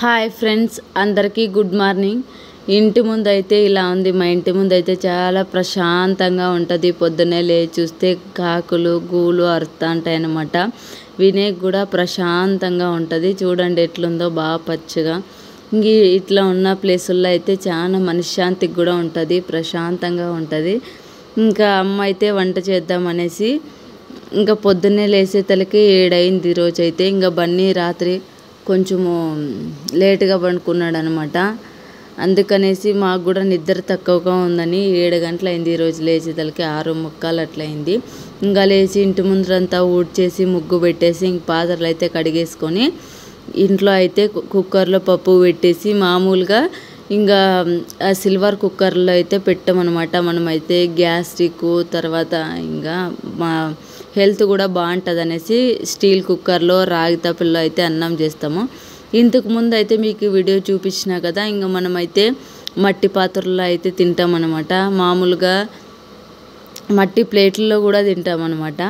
Hi friends, అందరికీ good morning. ఇంటి ముందు అయితే ఇలా ఉంది. మా ఇంటి ముందు అయితే చాలా ప్రశాంతంగా ఉంటుంది. పొద్దున్నే లేచి చూస్తే కాకులు గూలు అరుస్తూ ఉంటాయి అన్నమాట. వినేకి కూడా ప్రశాంతంగా ఉంటుంది. చూడండి ఎట్లుందో, బాగా పచ్చగా. ఇంక ఇట్లా ఉన్న ప్లేసుల్లో అయితే చాలా మనశ్శాంతికి కూడా ఉంటుంది, ప్రశాంతంగా ఉంటుంది. ఇంకా అమ్మ అయితే వంట చేద్దామనేసి ఇంకా పొద్దున్నే లేచేతలకి 7 అయింది ఈరోజు అయితే. ఇంకా బన్నీ రాత్రి కొంచెము లేటుగా పండుకున్నాడు అనమాట. అందుకనేసి మాకు కూడా నిద్ర తక్కువగా ఉందని 7 గంటలు అయింది ఈరోజు లేచేతలకి. 6:45 అట్లా అయింది. ఇంకా లేచి ఇంటి ముందరంతా ఊడ్చేసి ముగ్గు పెట్టేసి ఇంక పాత్రలు అయితే కడిగేసుకొని ఇంట్లో అయితే కుక్కర్లో పప్పు పెట్టేసి మామూలుగా ఇంకా సిల్వర్ కుక్కర్లో అయితే పెట్టామన్నమాట. మనమైతే గ్యాస్ట్రిక్ తర్వాత ఇంకా మా హెల్త్ కూడా బాగుంటుంది అనేసి స్టీల్ కుక్కర్లో రాగి తపిల్లో అయితే అన్నం చేస్తాము. ఇంతకు ముందు అయితే మీకు వీడియో చూపించినా కదా. ఇంకా మనమైతే మట్టి పాత్రలో అయితే తింటామన్నమాట. మామూలుగా మట్టి ప్లేట్లలో కూడా తింటామన్నమాట.